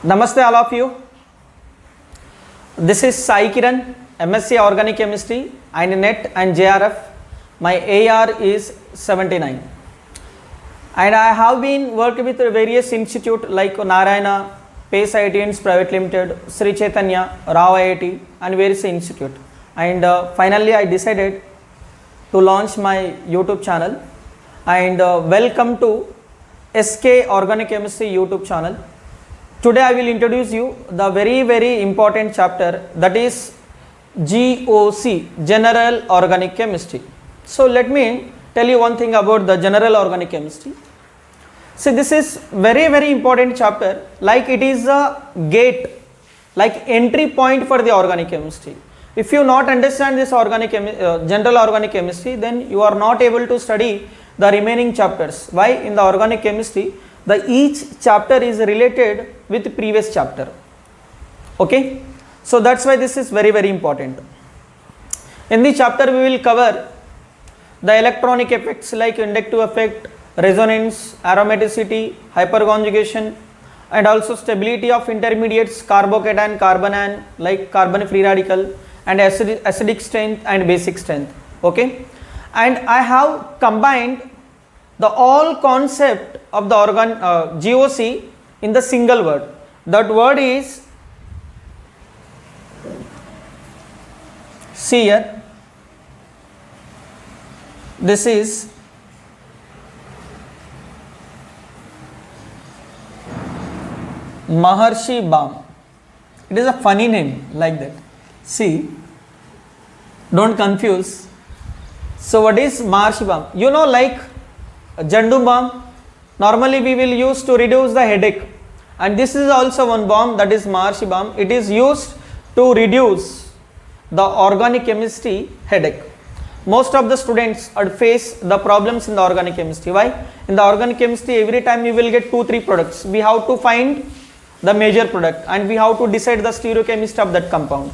Namaste all of you. This is Sai Kiran, MSc Organic Chemistry and NET and JRF. My AR is 79. And I have been working with various institutes like Narayana, Pace IITs Private Limited, Sri Chaitanya, Rao IIT and various institutes. And finally I decided to launch my YouTube channel. And welcome to SK Organic Chemistry YouTube channel. Today I will introduce you the very important chapter, that is GOC, General Organic Chemistry. So let me tell you one thing about the General Organic Chemistry. See, this is very important chapter, like it is a gate, like entry point for the organic chemistry. If you not understand this General Organic Chemistry, then you are not able to study the remaining chapters. Why? In the organic chemistry, each chapter is related with the previous chapter. Okay, so that's why this is very important. In this chapter we will cover the electronic effects like inductive effect, resonance, aromaticity, hyperconjugation, and also stability of intermediates carbocation, carbanion like carbon free radical, and acidic strength and basic strength. Okay, and I have combined the all concept of the GOC in the single word. That word is, see here, this is Maharshi Balm. It is a funny name like that. See, don't confuse. So what is Maharshi Balm? You know, like Jandu balm, normally we will use to reduce the headache, and this is also one balm, that is Maharshi Balm. It is used to reduce the organic chemistry headache. Most of the students face the problems in the organic chemistry. Why? In the organic chemistry, every time you will get 2-3 products. We have to find the major product and we have to decide the stereochemistry of that compound.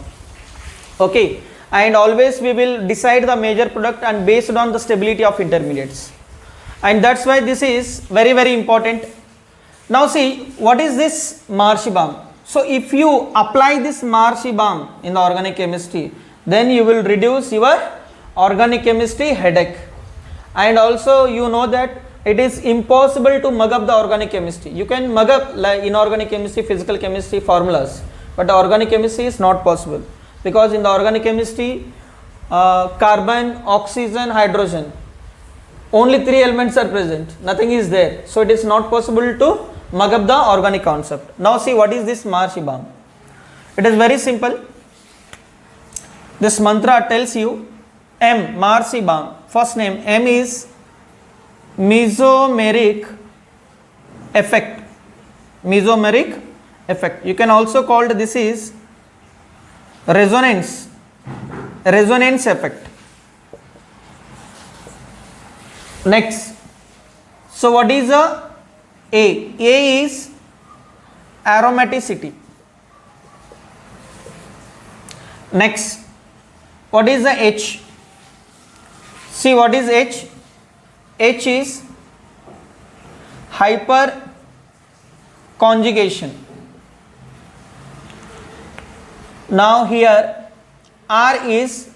Okay, and always we will decide the major product and based on the stability of intermediates. And that's why this is very important. Now see, what is this Maharshi Balm? So if you apply this Maharshi Balm in the organic chemistry, then you will reduce your organic chemistry headache. And also you know that it is impossible to mug up the organic chemistry. You can mug up like inorganic chemistry, physical chemistry formulas, but organic chemistry is not possible, because in the organic chemistry carbon, oxygen, hydrogen, only 3 elements are present, nothing is there. So it is not possible to mug up the organic concept. Now see, what is this Maharshi Balm? It is very simple. This mantra tells you M, Maharshi Balm. First name M is mesomeric effect. Mesomeric effect. You can also call this is resonance effect. Next, so what is A? A is aromaticity. Next, what is the H? See, what is H? H is hyperconjugation. Now here R is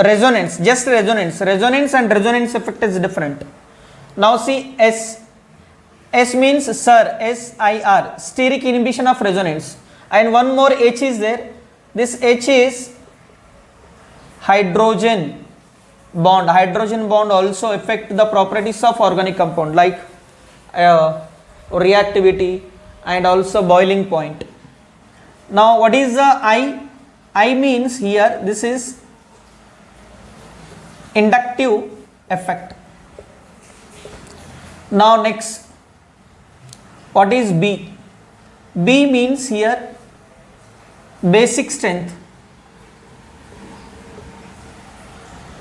resonance, just resonance. Resonance and resonance effect is different. Now see S. S means SIR, S-I-R, steric inhibition of resonance. And one more H is there. This H is hydrogen bond. Hydrogen bond also affect the properties of organic compound like reactivity and also boiling point. Now what is the I? I means here, this is inductive effect. Now next, what is B? B means here basic strength.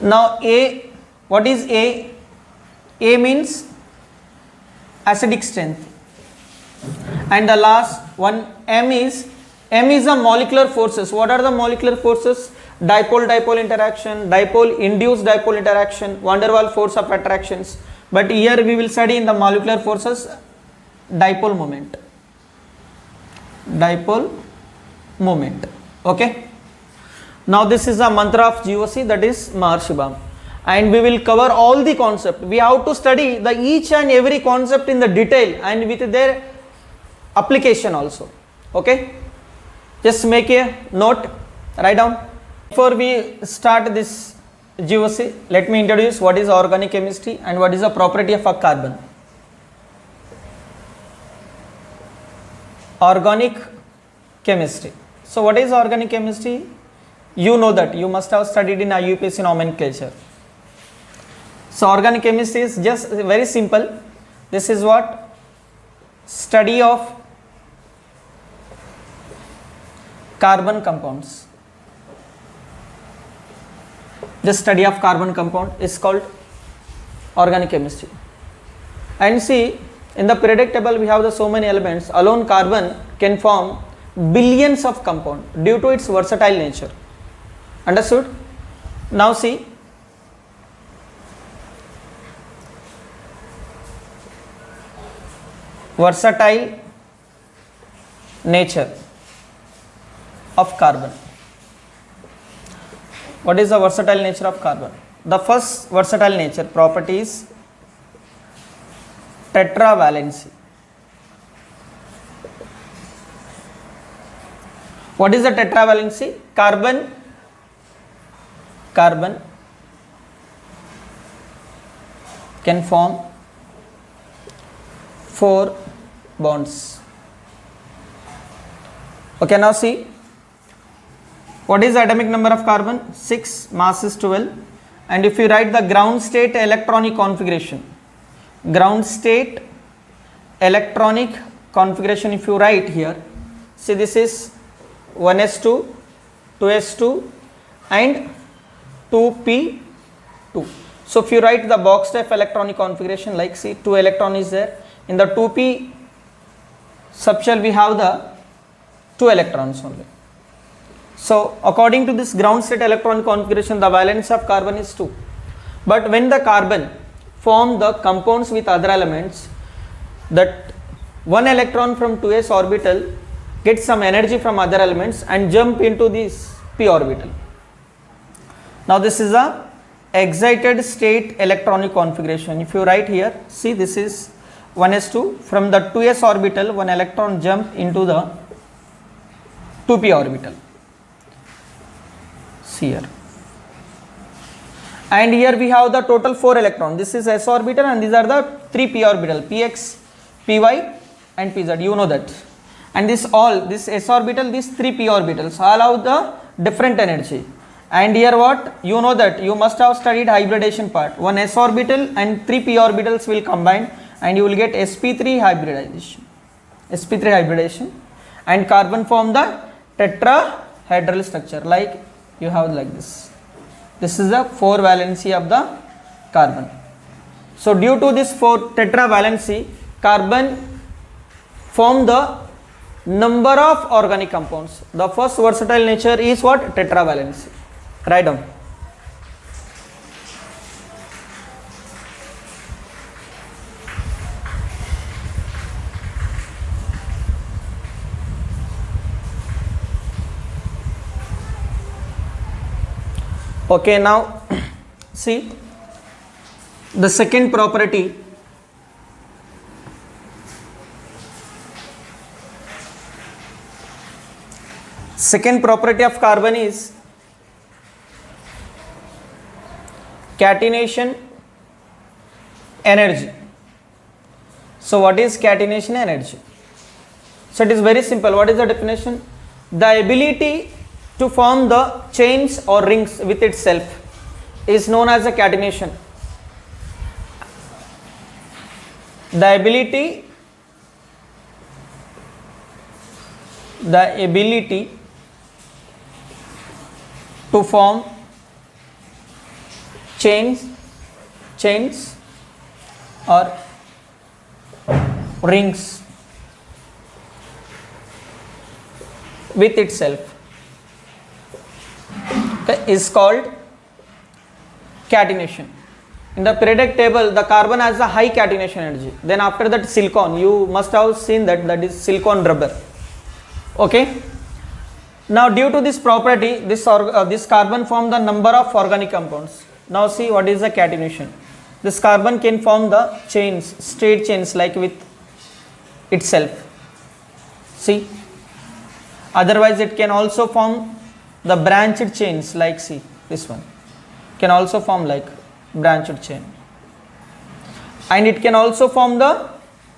Now A, what is A? A means acidic strength. And the last one M is the molecular forces. What are the molecular forces? Dipole-dipole interaction, dipole-induced dipole interaction, van der Waals force of attractions. But here we will study in the molecular forces dipole moment. dipole moment. Okay. Now this is a mantra of GOC, that is Maharshi Bam, and we will cover all the concept. We have to study the each and every concept in the detail and with their application also. Okay. Just make a note, write down. Before we start this GOC, let me introduce what is organic chemistry and what is the property of a carbon. Organic chemistry. So what is organic chemistry? You know that, you must have studied in IUPAC nomenclature. So organic chemistry is just very simple. This is what? Study of carbon compounds. This study of carbon compound is called organic chemistry. And see, in the periodic table we have the so many elements. Alone carbon can form billions of compounds due to its versatile nature. Understood? Now see, versatile nature of carbon. What is the versatile nature of carbon? The first versatile nature property is tetravalency. What is the tetravalency? Carbon can form 4 bonds. Okay, now see, what is the atomic number of carbon? 6, mass is 12. And if you write the ground state electronic configuration, if you write here, see, this is 1s2, 2s2 and 2p2. So if you write the box type electronic configuration, like see, 2 electron is there. In the 2p subshell we have the 2 electrons only. So according to this ground state electronic configuration, the valence of carbon is 2. But when the carbon form the compounds with other elements, that 1 electron from 2s orbital gets some energy from other elements and jump into this p orbital. Now this is a excited state electronic configuration. If you write here, see, this is 1s2, from the 2s orbital 1 electron jump into the 2p orbital. See here. And here we have the total 4 electrons. This is s orbital and these are the 3 p orbital, px, py and pz, you know that. And this s orbital, these 3 p orbitals all have the different energy. And here what? You know that, you must have studied hybridization part. 1 s orbital and 3 p orbitals will combine and you will get sp3 hybridization. And carbon form the tetrahedral structure, like you have like this. This is the 4 valency of the carbon. So due to this 4 tetravalency, carbon form the number of organic compounds. The first versatile nature is what? Tetravalency. Write down. Okay, now see the second property. Second property of carbon is catenation energy. So what is catenation energy? So it is very simple. What is the definition? The ability to form the chains or rings with itself is known as a catenation. The ability to form chains or rings with itself, okay, is called catenation. In the periodic table, the carbon has a high catenation energy. Then after that, silicon, you must have seen that is silicon rubber. Okay. Now due to this property, this carbon form the number of organic compounds. Now see what is the catenation. This carbon can form the chains, straight chains like with itself. See. Otherwise it can also form the branched chains like see this one. Can also form like branched chain. And it can also form the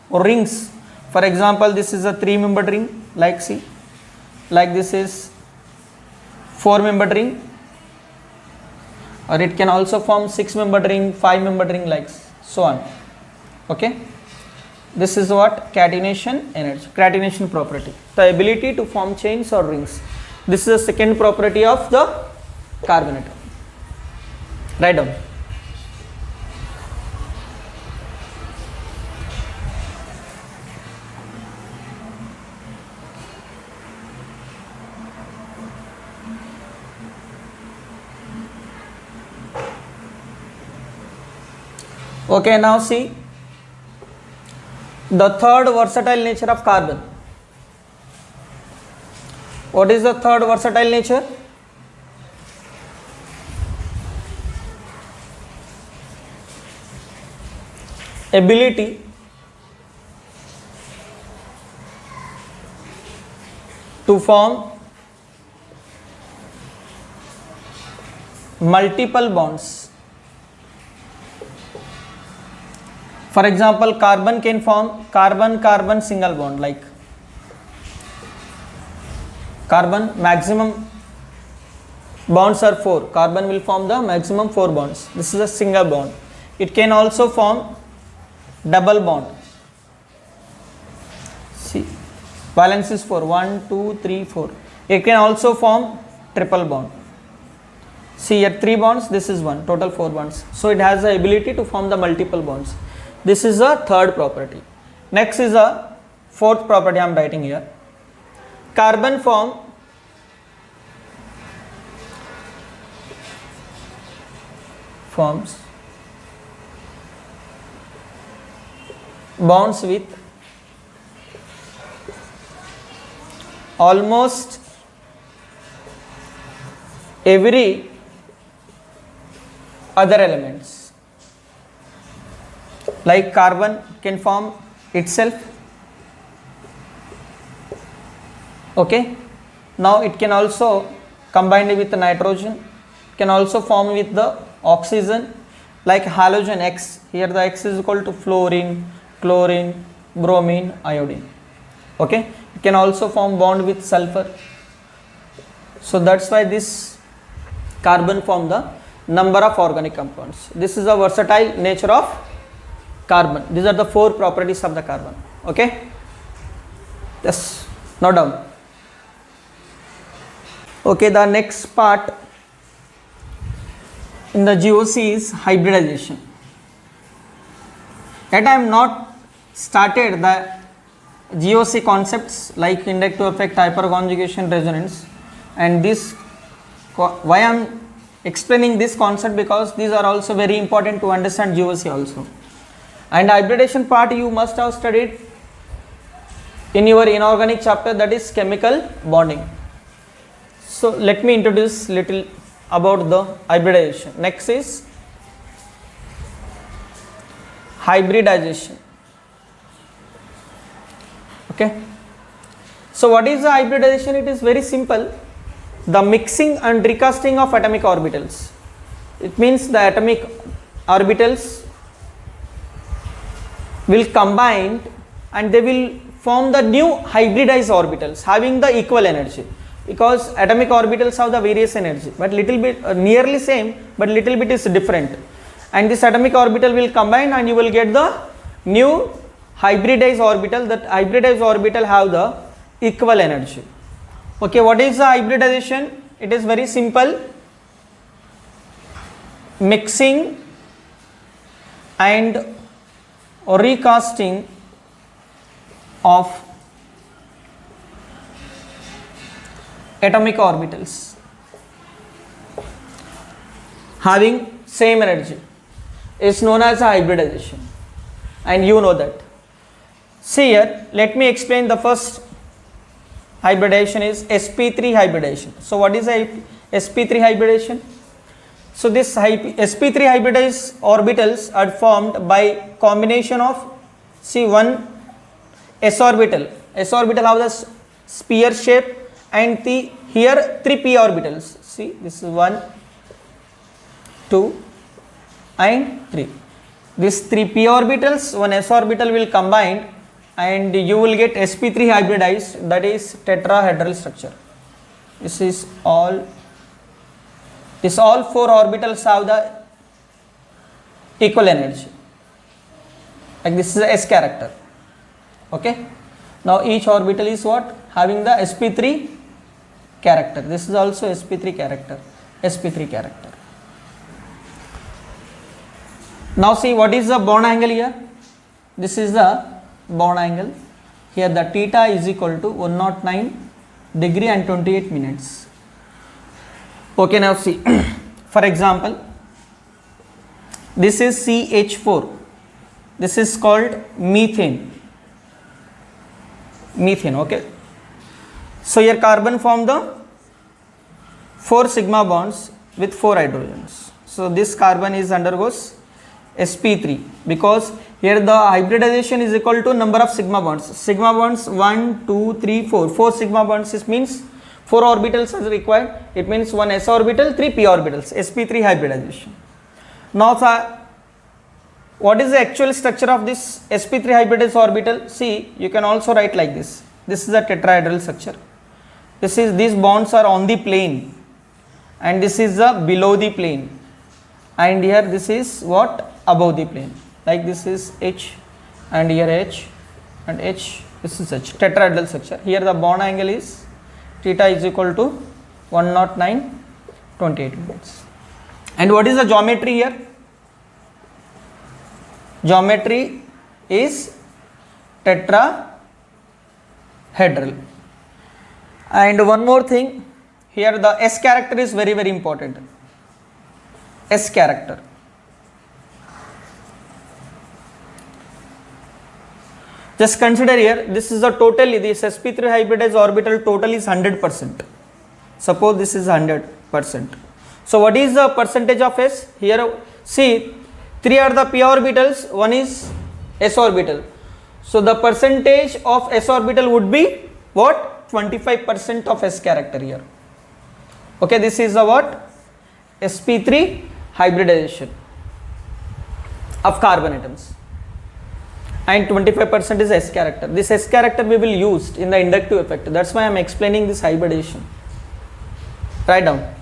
rings. For example, this is a 3-membered ring like see. Like this is 4-membered ring, or it can also form 6-membered ring, 5-membered ring, like so on. Okay, this is what catenation energy, catenation property, the ability to form chains or rings. This is the second property of the carbon atom. Write down. Okay, now see the third versatile nature of carbon. What is the third versatile nature? Ability to form multiple bonds. For example, carbon can form carbon-carbon single bond, like carbon maximum bonds are 4. Carbon will form the maximum 4 bonds. This is a single bond. It can also form double bond. See, valence is 4. 1, 2, 3, 4. It can also form triple bond. See here 3 bonds, this is 1, total 4 bonds. So it has the ability to form the multiple bonds. This is a third property. Next is a fourth property I am writing here. Carbon forms bonds with almost every other elements. Like carbon can form itself. Okay. Now it can also combine with the nitrogen. Can also form with the oxygen. Like halogen X. Here the X is equal to fluorine, chlorine, bromine, iodine. Okay. It can also form bond with sulfur. So that's why this carbon form the number of organic compounds. This is a versatile nature of carbon. These are the 4 properties of the carbon. Okay. Yes. Note down. Okay. The next part in the GOC is hybridization. Yet I am not started the GOC concepts like inductive effect, hyperconjugation, resonance, and this why I am explaining this concept, because these are also very important to understand GOC also. And hybridization part you must have studied in your inorganic chapter, that is chemical bonding. So let me introduce little about the hybridization. Next is hybridization. Okay. So what is the hybridization? It is very simple. The mixing and recasting of atomic orbitals. It means the atomic orbitals will combine and they will form the new hybridized orbitals having the equal energy, because atomic orbitals have the various energy but little bit nearly same but little bit is different, and this atomic orbital will combine and you will get the new hybridized orbital. That hybridized orbital have the equal energy. Okay, what is the hybridization? It is very simple. Mixing and recasting of atomic orbitals having same energy is known as hybridization, and you know that. See here, let me explain the first hybridization is sp3 hybridization. So what is a sp3 hybridization? So this sp3 hybridized orbitals are formed by combination of, see, one s orbital. S orbital have the sphere shape, and the here 3 p orbitals. See, this is 1, 2 and 3. These 3 p orbitals, one s orbital will combine, and you will get sp3 hybridized, that is tetrahedral structure. This all 4 orbitals have the equal energy. Like this is the s character. Okay. Now each orbital is what? Having the sp3 character. This is also sp3 character. sp3 character. Now see, what is the bond angle here? This is the bond angle. Here the theta is equal to 109 degree and 28 minutes. Okay, now see, for example, this is CH4. This is called methane. Methane, okay. So here carbon form the 4 sigma bonds with 4 hydrogens. So this carbon is undergoes sp3, because here the hybridization is equal to number of sigma bonds. Sigma bonds 1, 2, 3, 4. 4 sigma bonds is means 4 orbitals is required. It means 1 s orbital, 3 p orbitals. sp3 hybridization. Now what is the actual structure of this sp3 hybridized orbital? See, you can also write like this. This is a tetrahedral structure. These bonds are on the plane, and this is the below the plane, and here this is what? Above the plane. Like this is H, and here H, and H, this is H. Tetrahedral structure. Here the bond angle is theta is equal to 109 28 minutes. And what is the geometry here? Geometry is tetrahedral. And one more thing, here the S character is very, very important. S character. Just consider here, this is the total, this sp3 hybridized orbital total is 100%. Suppose this is 100%. So what is the percentage of S? Here see, 3 are the p orbitals, 1 is s orbital. So the percentage of s orbital would be what? 25% of S character here. Okay, this is the what? sp3 hybridization of carbon atoms, and 25% is S character. This S character we will use in the inductive effect. That's why I am explaining this hybridization. Write down.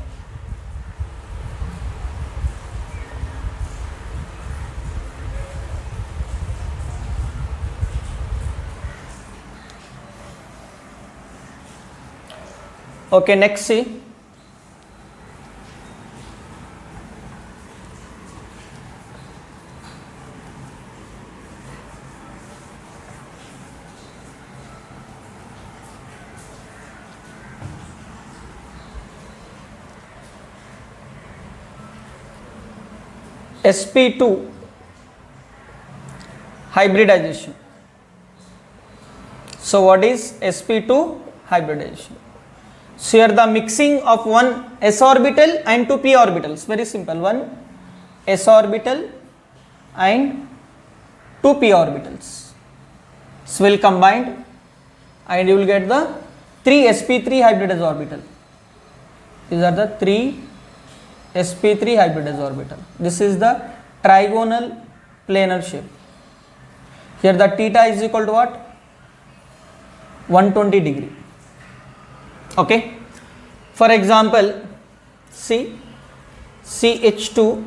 Okay, next see. sp2 hybridization. So what is sp2 hybridization? So here the mixing of one s orbital and 2 p orbitals, very simple, one s orbital and 2 p orbitals. So will combined, and you will get the 3 sp3 hybridized orbital. These are the 3 sp3 hybridized orbital. This is the trigonal planar shape. Here the theta is equal to what? 120 degree. Okay. For example, see, CH2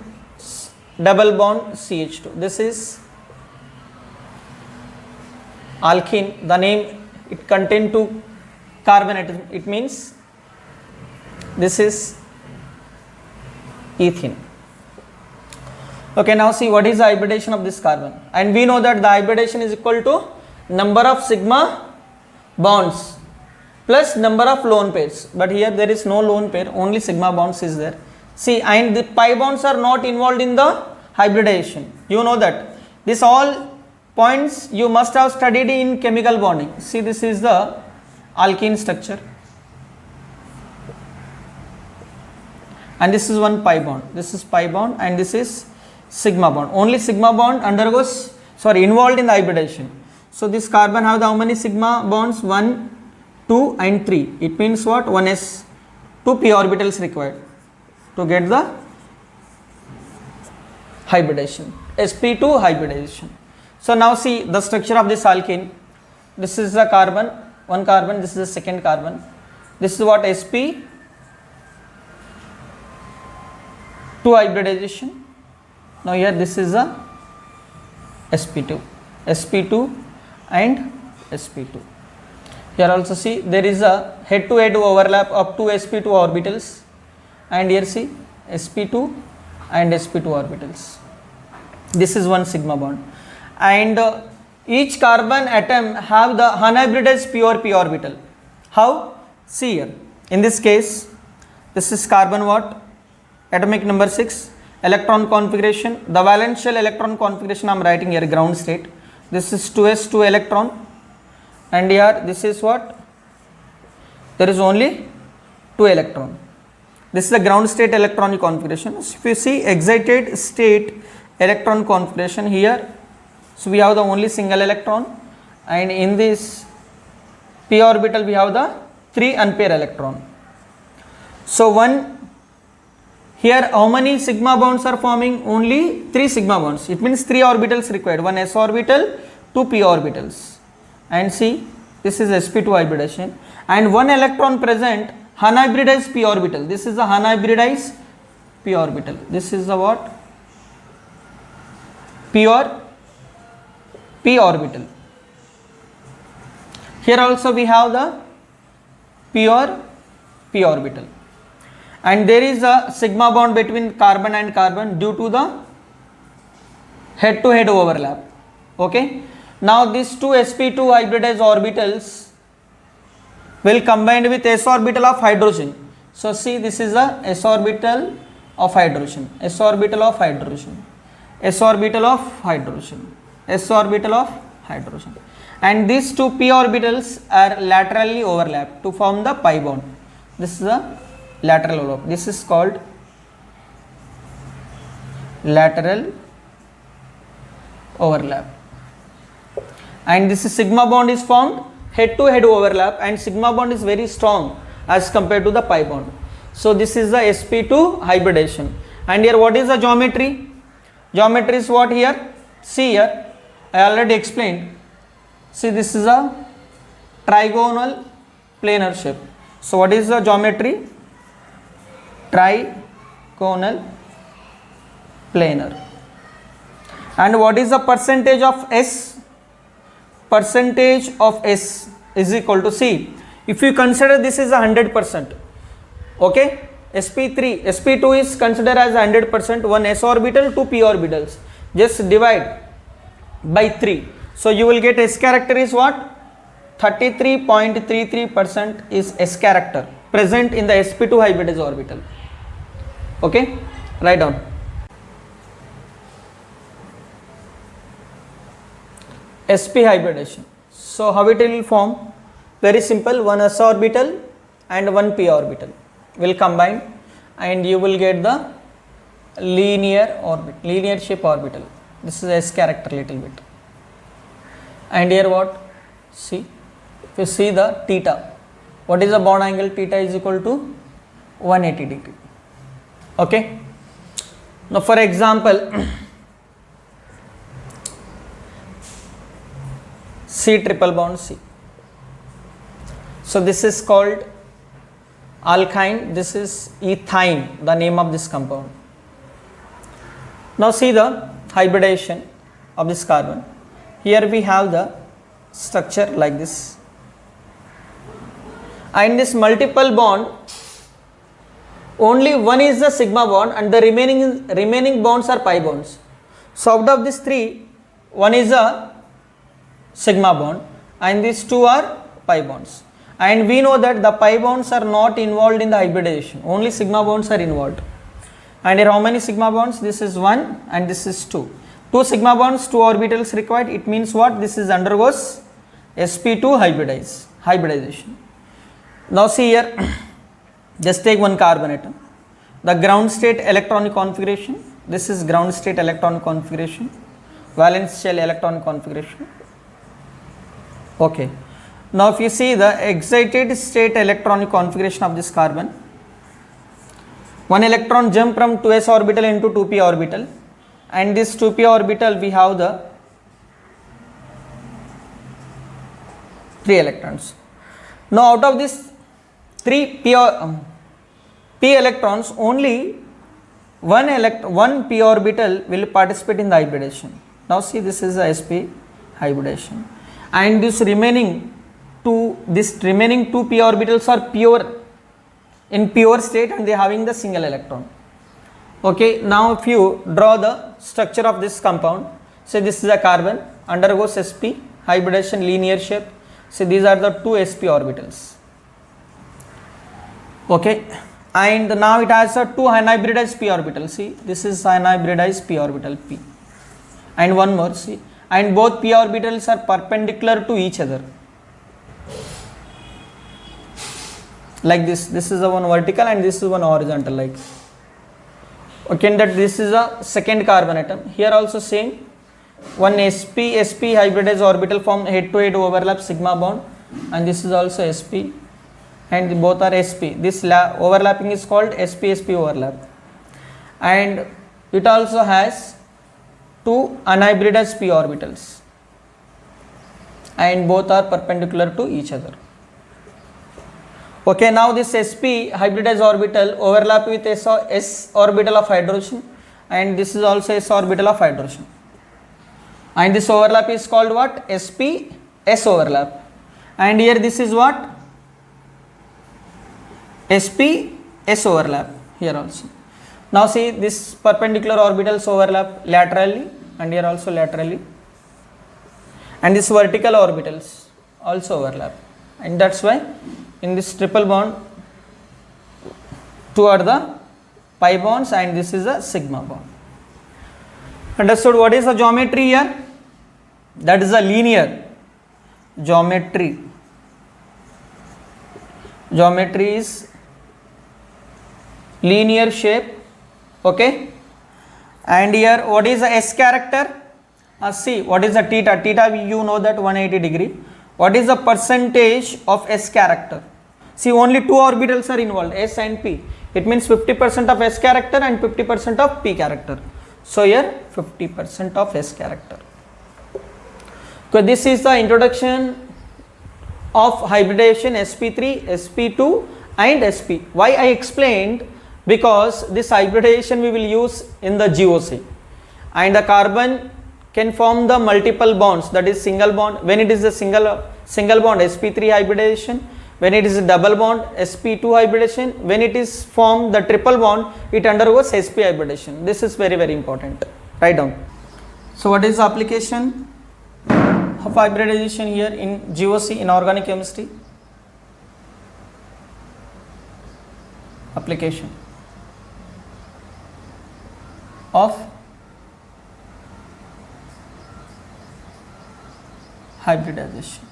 double bond CH2. This is alkene. The name, it contains 2 carbon atom. It means this is ethene. Okay, now see what is the hybridization of this carbon, and we know that the hybridization is equal to number of sigma bonds plus number of lone pairs, but here there is no lone pair, only sigma bonds is there. See, and the pi bonds are not involved in the hybridization. You know that. This all points you must have studied in chemical bonding. See, this is the alkene structure, and this is one pi bond. This is pi bond and this is sigma bond. Only sigma bond involved in the hybridization. So this carbon have the how many sigma bonds? 1, 2 and 3. It means what? 1s, 2 p orbitals required to get the hybridization, sp2 hybridization. So now see the structure of this alkene. This is the carbon, one carbon, this is the second carbon. This is what? sp2 hybridization. Now here this is a sp2 and sp2. Here also see there is a head to head overlap up to sp2 orbitals, and here see sp2 and sp2 orbitals. This is one sigma bond, and each carbon atom have the unhybridized pure p orbital. How? See here, in this case this is carbon what? Atomic number 6, electron configuration, the valence shell electron configuration I am writing here, ground state. This is 2s2 electron, and here this is what? There is only 2 electron. This is the ground state electronic configuration. So if you see excited state electron configuration here, so we have the only single electron, and in this p orbital we have the 3 unpaired electron. So one here how many sigma bonds are forming? Only 3 sigma bonds. It means 3 orbitals required, one s orbital, 2 p orbitals, and see this is sp2 hybridization, and 1 electron present unhybridized p orbital. This is the unhybridized p orbital. This is the what? Pure p orbital. Here also we have the pure p orbital, and there is a sigma bond between carbon and carbon due to the head to head overlap. Okay, now these two sp2 hybridized orbitals will combine with s orbital of hydrogen. So see, this is a s orbital of hydrogen, s orbital of hydrogen, s orbital of hydrogen, s orbital of hydrogen, and these two p orbitals are laterally overlapped to form the pi bond. This is a lateral overlap. This is called lateral overlap, and this is sigma bond is formed head to head overlap, and sigma bond is very strong as compared to the pi bond. So this is the sp2 hybridization, and here what is the geometry? Geometry is what here? See here, I already explained. See, this is a trigonal planar shape. So what is the geometry? Trigonal planar. And what is the percentage of S? Percentage of S is equal to, see, if you consider this is 100%, okay, sp2 is considered as 100%, one s orbital, 2 p orbitals, just divide by 3, so you will get S character is what? 33.33% is S character present in the sp2 hybridized orbital. Okay, write down. sp hybridization. So how it will form? Very simple, one s orbital and one p orbital will combine, and you will get the linear orbit, linear shape orbital. This is S character little bit, and here what? See, if you see the theta, what is the bond angle? Theta is equal to 180 degree. Okay, now for example, C triple bond C. So this is called alkyne, this is ethine, the name of this compound. Now see the hybridization of this carbon. Here we have the structure like this, and this multiple bond, only one is the sigma bond and the remaining bonds are pi bonds. So out of these three, one is a sigma bond and these two are pi bonds, and we know that the pi bonds are not involved in the hybridization, only sigma bonds are involved. And here how many sigma bonds? This is 1 and this is 2. 2 sigma bonds, 2 orbitals required. It means what? This is undergoes sp2 hybridization. Now see here, just take one carbon atom. The ground state electronic configuration, this is ground state electronic configuration, valence shell electronic configuration. Okay. Now if you see the excited state electronic configuration of this carbon, one electron jump from 2s orbital into 2p orbital, and this 2p orbital we have the 3 electrons. Now out of this 3 p electrons, only one p orbital will participate in the hybridization. Now see, this is the sp hybridization, and this remaining two p orbitals are pure, in pure state, and they are having the single electron. Okay, now if you draw the structure of this compound, say this is a carbon, undergoes sp hybridization, linear shape. See, these are the 2 sp orbitals. Okay, and now it has a 2 anhybridized p orbitals. See, this is anhybridized p orbital p, and one more, see, and both p orbitals are perpendicular to each other, like this. This is the one vertical and this is one horizontal, like. Okay, that this is a second carbon atom. Here also same, one sp hybridized orbital form head to head overlap sigma bond, and this is also sp, and both are sp. This overlapping is called sp-sp overlap, and it also has 2 anhybridized p orbitals, and both are perpendicular to each other. Okay, now this sp hybridized orbital overlap with s orbital of hydrogen, and this is also s orbital of hydrogen, and this overlap is called what? sp s overlap, and here this is what? sp s overlap here also. Now see, this perpendicular orbitals overlap laterally, and here also laterally, and this vertical orbitals also overlap, and that's why in this triple bond two are the pi bonds, and this is a sigma bond. Understood? What is the geometry here? That is a linear geometry. Geometry is linear shape. Okay, and here what is the s character? See, what is the theta? Theta, you know that 180 degree. What is the percentage of s character? See, only 2 orbitals are involved, s and p. It means 50% of s character and 50% of p character. So here 50% of s character. So this is the introduction of hybridization sp3, sp2 and sp. Why I explained? Because this hybridization we will use in the GOC, and the carbon can form the multiple bonds, that is single bond. When it is a single bond, sp3 hybridization. When it is a double bond, sp2 hybridization. When it is formed the triple bond, it undergoes sp hybridization. This is very, very important. Write down. So what is the application of hybridization here in GOC, in organic chemistry? Application of hybridization.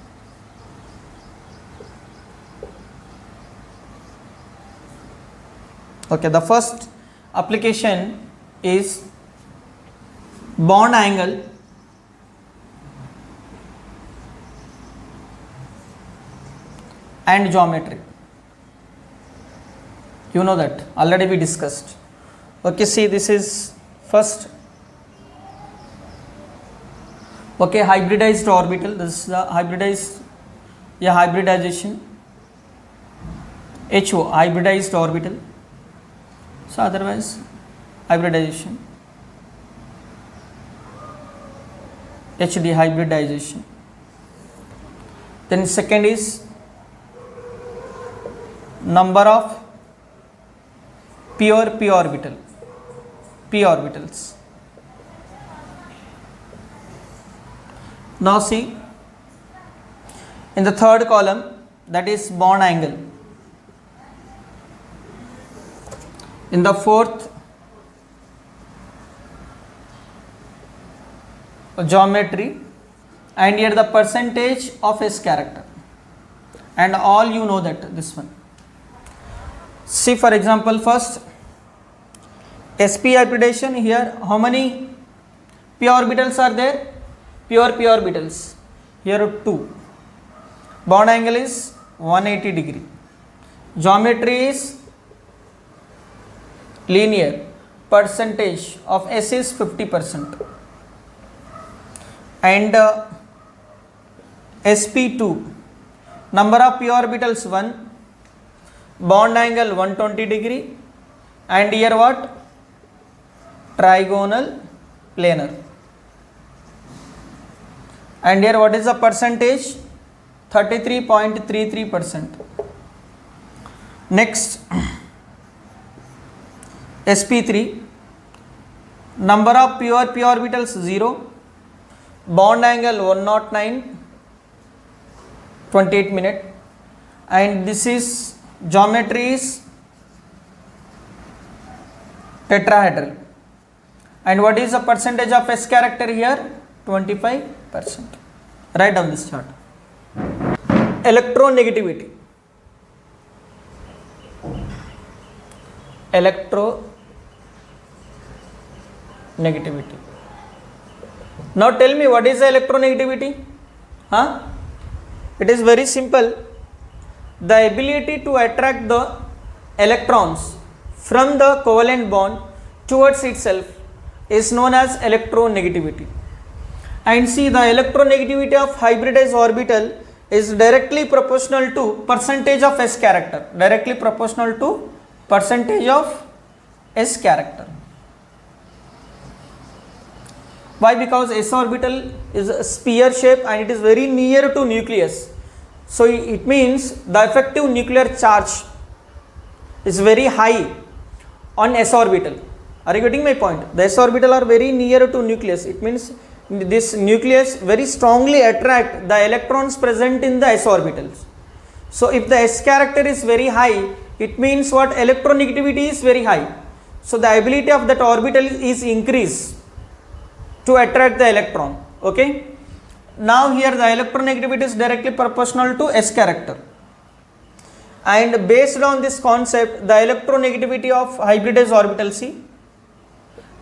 Okay, the first application is bond angle and geometry. You know that already we discussed. Okay, see, this is first. Okay, hybridized orbital. This is the hybridization. HO, hybridized orbital. So otherwise hybridization. HD, hybridization. Then second is number of pure p orbitals. Now see, in the third column, that is bond angle. In the fourth, geometry, and here the percentage of s character. and all you know that this one. See for example, first sp hybridization. Here how many p orbitals are there? Pure p orbitals. Here 2. Bond angle is 180 degree. Geometry is linear. Percentage of S is 50%. And sp2, number of p orbitals 1, bond angle 120 degree, and here what? Trigonal planar. And here what is the percentage? 33.33%. Next, sp3, number of pure p orbitals 0, bond angle 109, 28 minute, and this is geometry is tetrahedral. And what is the percentage of S character here? 25%. Write down this chart. Electronegativity. Electronegativity. Now tell me, what is the electronegativity? It is very simple. The ability to attract the electrons from the covalent bond towards itself is known as electronegativity. And see, the electronegativity of hybridized orbital is directly proportional to percentage of S character. Directly proportional to percentage of S character. Why? Because S orbital is a sphere shape and it is very near to nucleus. So it means the effective nuclear charge is very high on S orbital. Are you getting my point? The S orbital are very near to nucleus. It means this nucleus very strongly attract the electrons present in the S orbitals. So if the S character is very high, it means what? Electronegativity is very high. So the ability of that orbital is increased to attract the electron. Okay. Now here the electronegativity is directly proportional to S character. And based on this concept, the electronegativity of hybridized orbital, see,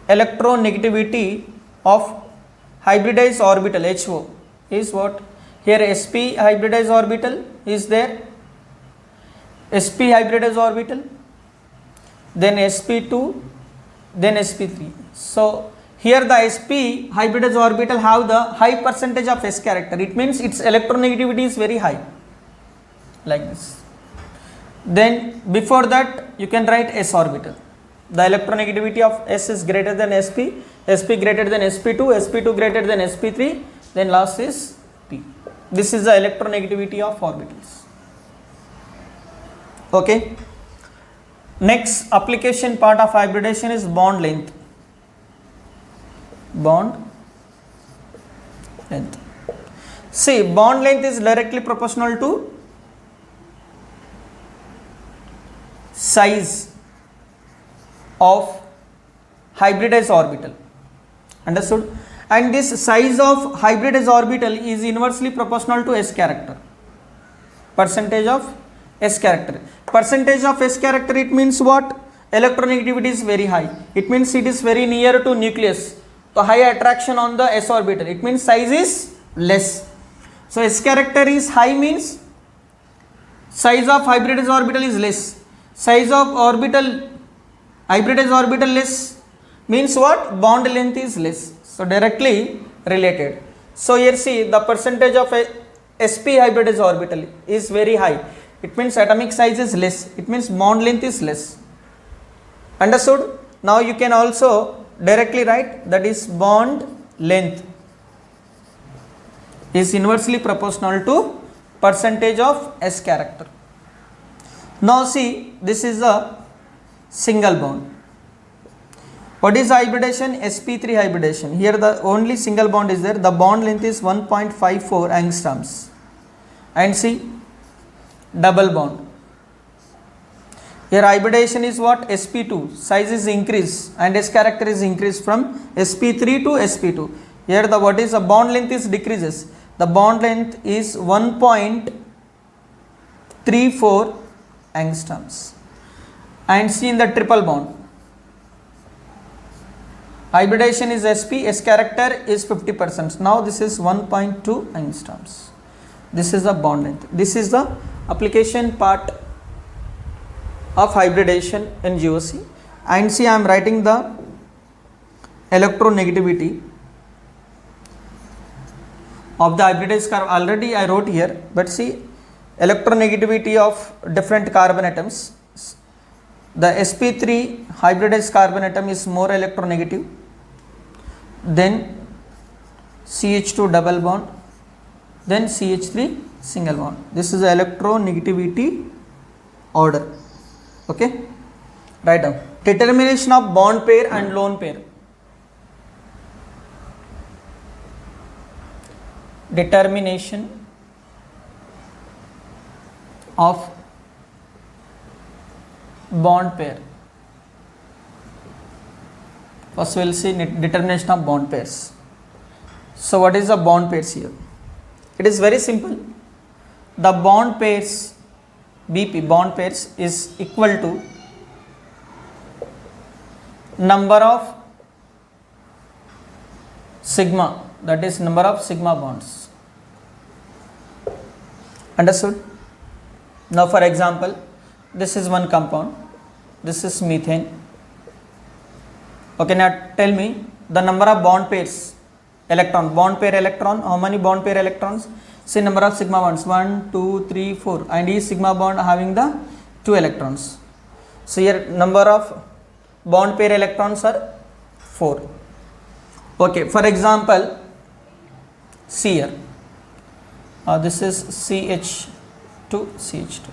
electronegativity of hybridized orbital HO is what? Here sp hybridized orbital is there, sp hybridized orbital, then sp2, then sp3. So here the sp hybridized orbital have the high percentage of S character. It means its electronegativity is very high, like this. Then before that you can write S orbital. The electronegativity of S is greater than sp, sp greater than sp2, sp2 greater than sp3, then last is p. This is the electronegativity of orbitals. Okay. Next application part of hybridization is bond length. Bond length. See, bond length is directly proportional to size of hybridized orbital. Understood? And this size of hybridized orbital is inversely proportional to S character. Percentage of S character. Percentage of S character, it means what? Electronegativity is very high. It means it is very near to nucleus. So high attraction on the S orbital. It means size is less. So S character is high means size of hybridized orbital is less. Size of orbital hybridized orbital less means what? Bond length is less. So directly related. So here see, the percentage of sp hybridized orbital is very high. It means atomic size is less. It means bond length is less. Understood? Now you can also directly write that is bond length is inversely proportional to percentage of S character. Now see, this is a single bond. What is hybridization? sp3 hybridization. Here the only single bond is there. The bond length is 1.54 angstroms. And see, double bond. Here hybridization is what? sp2. Size is increased and S character is increased from sp3 to sp2. Here the what is the bond length is decreases. The bond length is 1.54 4 angstroms. And see in the triple bond, hybridization is sp, s character is 50%. Now this is 1.2 angstroms. This is the bond length. This is the application part of hybridization in GOC. And see, I am writing the electronegativity of the hybridized carbon. Already I wrote here, but see, electronegativity of different carbon atoms. The sp3 hybridized carbon atom is more electronegative than CH2 double bond, then CH3 single bond. This is the electronegativity order. Okay, write down. Determination of bond pair and lone pair. Determination of bond pair. First we will see determination of bond pairs. So what is the bond pairs here? It is very simple. The bond pairs, BP bond pairs, is equal to number of sigma, that is number of sigma bonds. Understood? Now for example, this is one compound, this is methane. Okay, now tell me the number of bond pairs, electron, bond pair electron, how many bond pair electrons? See number of sigma bonds, 1, 2, 3, 4, and each sigma bond having the 2 electrons. So here number of bond pair electrons are 4. Okay, for example, see here, this is CH2, CH2.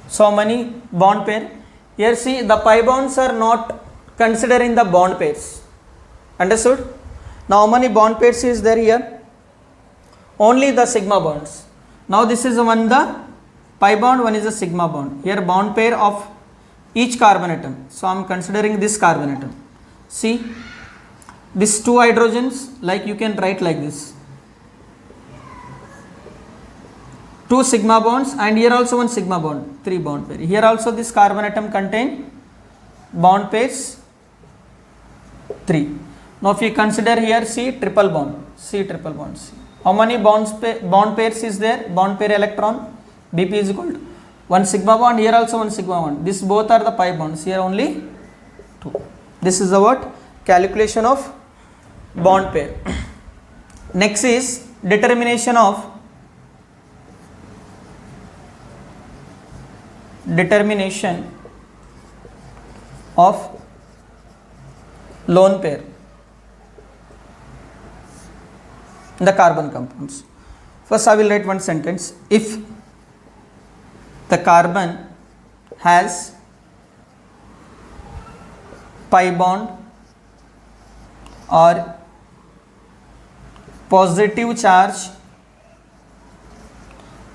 So how many bond pair? Here see, the pi bonds are not considering the bond pairs. Understood? Now how many bond pairs is there here? Only the sigma bonds. Now this is one the pi bond, one is a sigma bond. Here bond pair of each carbon atom. So I am considering this carbon atom. See, these 2 hydrogens, like you can write like this. 2 sigma bonds, and here also 1 sigma bond, 3 bond pair. Here also this carbon atom contain bond pairs 3. Now if you consider here, see triple bond, C triple bond, C. How many bond pairs is there? Bond pair electron, BP is equal to 1 sigma bond, here also 1 sigma bond. This both are the pi bonds, here only 2. This is the what? Calculation of bond pair. Next is determination of lone pair in the carbon compounds. First I will write one sentence. If the carbon has pi bond or positive charge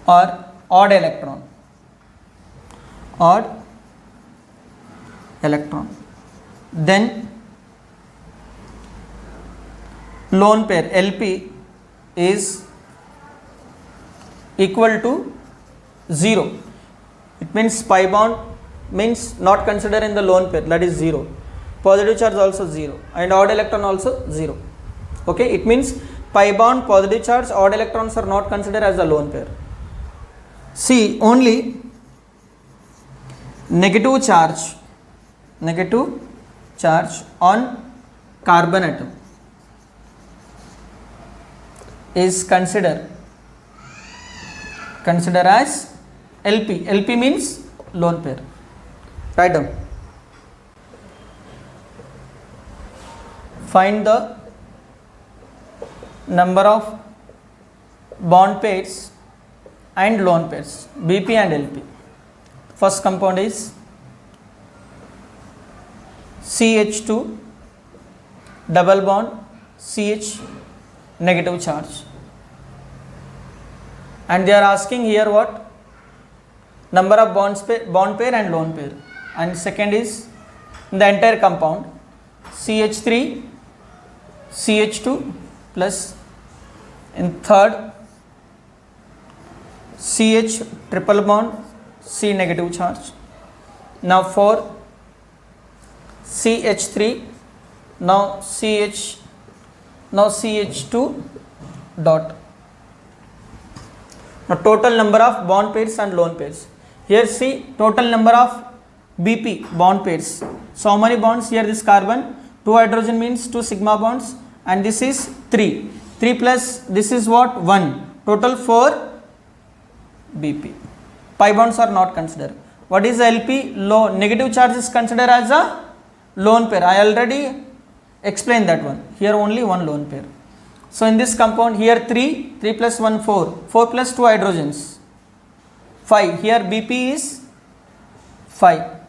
or odd electron, then lone pair LP is equal to 0. It means pi bond means not considered in the lone pair, that is 0. Positive charge also 0 and odd electron also 0. Okay, it means pi bond, positive charge, odd electrons are not considered as a lone pair. See, only negative charge on carbon atom is considered as LP. LP means lone pair. Write down. Find the number of bond pairs and lone pairs, BP and LP. First compound is CH2 double bond CH negative charge, and they are asking here what? Number of bond pair and lone pair. And second is the entire compound CH3 CH2 plus, in third CH triple bond C negative charge. Now 4 CH3, now CH2 dot. Now total number of bond pairs and lone pairs. Here see total number of BP bond pairs. So how many bonds here? This carbon, 2 hydrogen means 2 sigma bonds, and this is 3 plus this is what, 1, total 4 BP. Pi bonds are not considered. What is LP? Low negative charge is considered as a lone pair. I already explained that one. Here only one lone pair. So in this compound, here 3 plus 1 4 plus 2 hydrogens 5. Here BP is 5.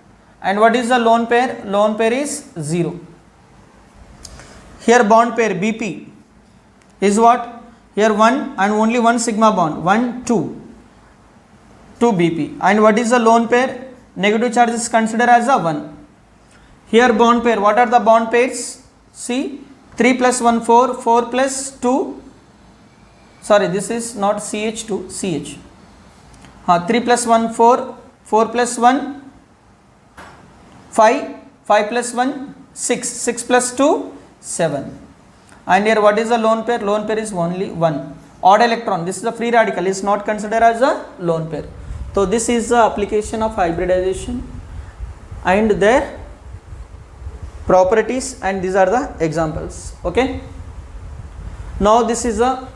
And what is the lone pair? Lone pair is 0. Here bond pair BP is what? Here 1 and only 1 sigma bond, 1 2 BP. And what is the lone pair? Negative charge is considered as a 1. Here bond pair, what are the bond pairs? See, 3 plus 1 4 plus 2, sorry, this is not CH2, CH. 3 plus 1 4 plus 1 5 plus 1 6 plus 2 7. And here what is the lone pair? Lone pair is only 1. Odd electron, this is a free radical, is not considered as a lone pair. So this is the application of hybridization and their properties, and these are the examples. Okay. Now this is the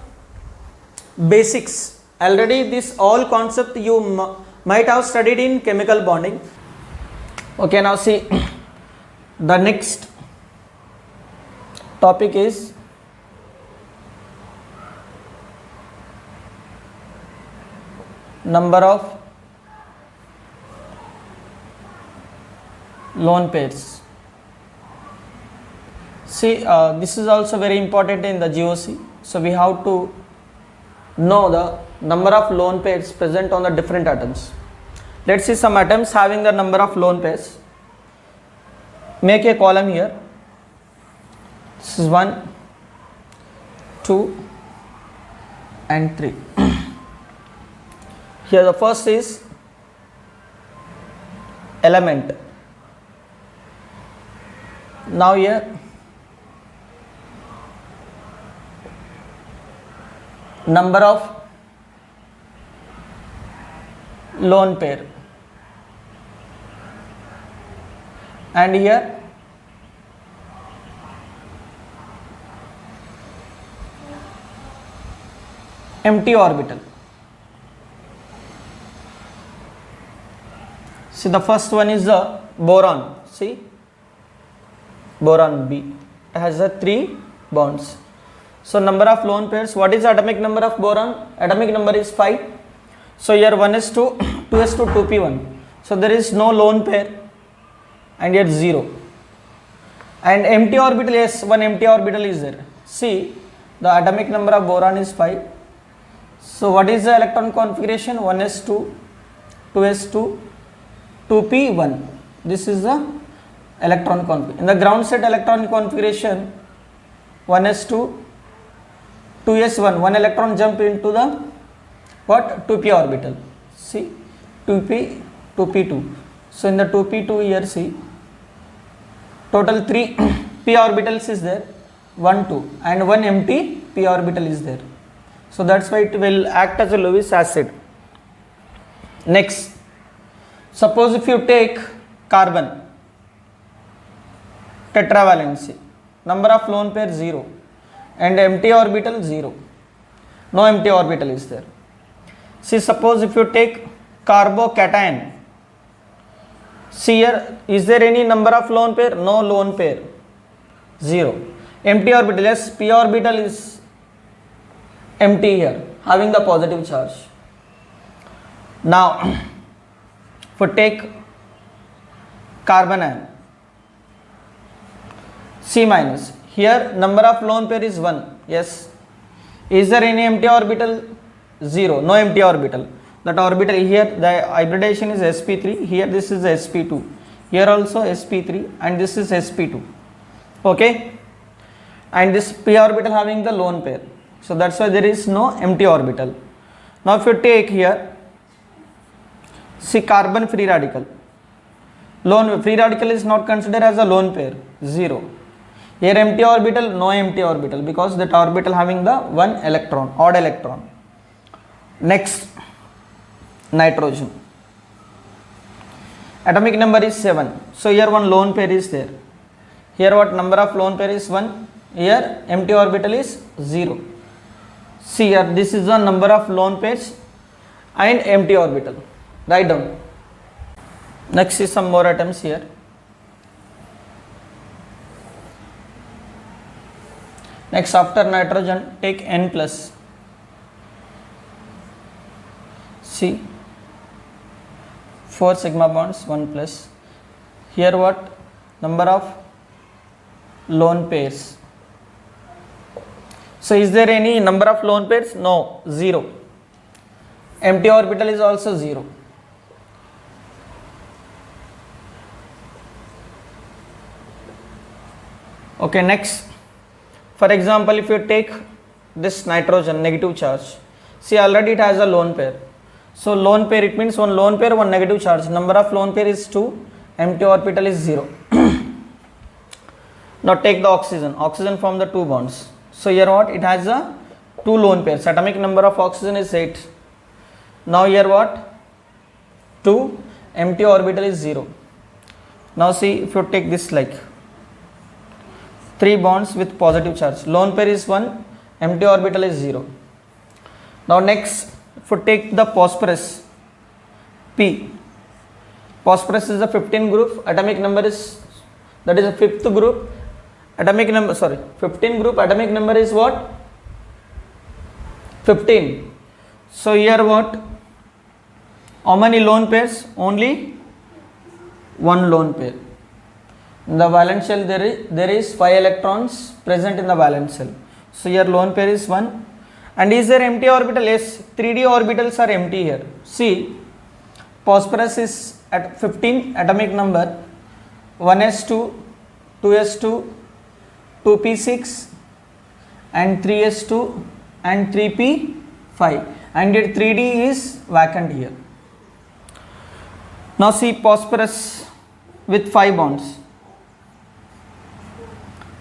basics. Already this all concept you might have studied in chemical bonding. Okay, now see the next topic is number of lone pairs. See, this is also very important in the GOC. So we have to know the number of lone pairs present on the different atoms. Let's see some atoms having the number of lone pairs. Make a column here. This is 1, 2 and 3. Here the first is element. Now here number of lone pair, and here empty orbital. See, the first one is the boron. See, boron B has a 3 bonds. So number of lone pairs, what is atomic number of boron? Atomic number is 5. So here 1s2, 2s2, 2p1. So there is no lone pair, and here 0. And empty orbital, yes, one empty orbital is there. See, the atomic number of boron is 5. So what is the electron configuration? 1s2, 2s2, 2p1. This is the electron configuration. In the ground set electron configuration, 1s2, 2s1, one electron jump into the what? 2p orbital. See, 2p, 2p2. So in the 2p2 here, see, total 3 p orbitals is there, 1 2, and one empty p orbital is there. So that's why it will act as a Lewis acid. Next, suppose if you take carbon, tetravalency, number of lone pair 0, and empty orbital 0. No empty orbital is there. See, suppose if you take carbocation, see here, is there any number of lone pair? No lone pair, 0. Empty orbital, yes, p orbital is empty here, having the positive charge. Now, if we take carbon ion, C minus, here number of lone pair is 1, yes. Is there any empty orbital? 0, no empty orbital. That orbital here, the hybridization is sp3, here this is sp2, here also sp3, and this is sp2. Okay, and this p orbital having the lone pair. So that's why there is no empty orbital. Now if you take here See, carbon free radical. Lone free radical is not considered as a lone pair, 0. Here empty orbital, no empty orbital, because that orbital having the one electron, odd electron. Next, nitrogen. Atomic number is 7. So here one lone pair is there. Here what number of lone pair is 1. Here empty orbital is 0. See here, this is the number of lone pairs and empty orbital. Write down. Next is some more atoms here. Next, after nitrogen, take N plus. See, 4 sigma bonds, 1 plus. Here what? Number of lone pairs. So is there any number of lone pairs? No, 0. Empty orbital is also 0. Okay, next. For example, if you take this nitrogen, negative charge. See, already it has a lone pair. So lone pair, it means one lone pair, one negative charge. Number of lone pair is 2. Empty orbital is 0. Now take the oxygen. Oxygen from the 2 bonds. So here what? It has a 2 lone pairs. Atomic number of oxygen is 8. Now here what? 2. Empty orbital is 0. Now see, if you take this like 3 bonds with positive charge. Lone pair is 1. Empty orbital is 0. Now next, if you take the phosphorus, P. Phosphorus is a 15 group. Atomic number is, that is a 5th group. Atomic number, 15 group. Atomic number is what? 15. So here what? How many lone pairs? Only 1 lone pair. In the valence shell there is 5 electrons present in the valence shell. So here lone pair is 1. And is there empty orbital? Yes, 3D orbitals are empty here. See, phosphorus is at 15 atomic number, 1s2, 2s2, 2p6 and 3s2 and 3p5, and yet 3D is vacant here. Now see, phosphorus with 5 bonds.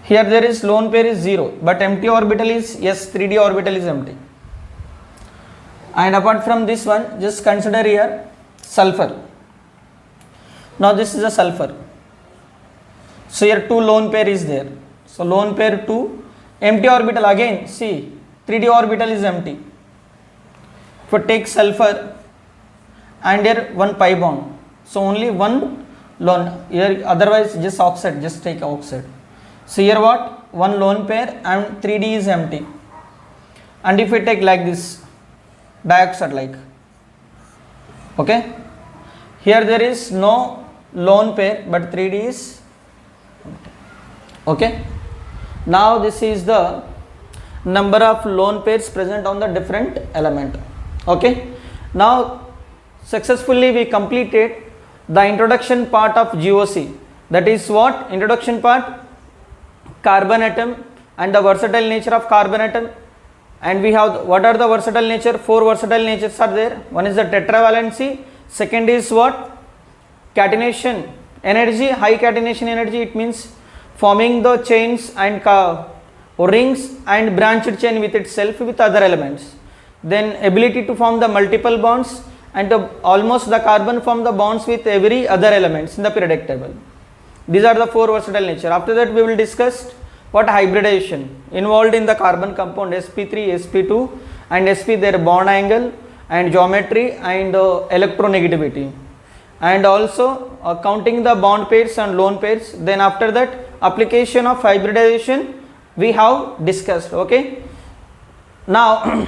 Here there is lone pair is 0, but empty orbital is, yes, 3D orbital is empty. And apart from this one, just consider here sulfur. Now this is a sulfur. So here 2 lone pair is there. So lone pair 2, empty orbital again, see, 3D orbital is empty. If you take sulfur and here 1 pi bond, so only 1 lone, here otherwise just oxide, just take oxide. So here what? 1 lone pair and 3D is empty. And if we take like this, dioxide like, okay, here there is no lone pair but 3D is empty. Okay. Now this is the number of lone pairs present on the different element. Okay. Now successfully we completed the introduction part of GOC. That is what? Introduction part, carbon atom and the versatile nature of carbon atom. And we have, what are the versatile nature? 4 versatile natures are there. One is the tetravalency. Second is what? Catenation energy, high catenation energy. It means forming the chains and rings and branched chain with itself with other elements. Then ability to form the multiple bonds and almost the carbon form the bonds with every other elements in the periodic table. These are the 4 versatile nature. After that we will discuss what hybridization involved in the carbon compound sp3, sp2 and sp, their bond angle and geometry and electronegativity, and also counting the bond pairs and lone pairs. Then after that application of hybridization we have discussed. Okay. Now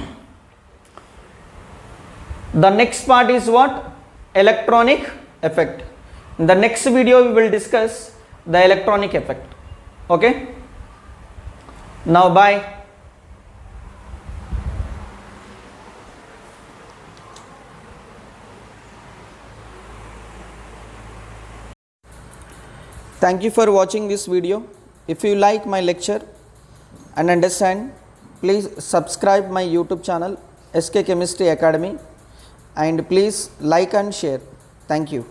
the next part is what? Electronic effect. In the next video we will discuss the electronic effect. Okay. Now bye. Thank you for watching this video. If you like my lecture and understand, please subscribe my YouTube channel SK Chemistry Academy, and please like and share. Thank you.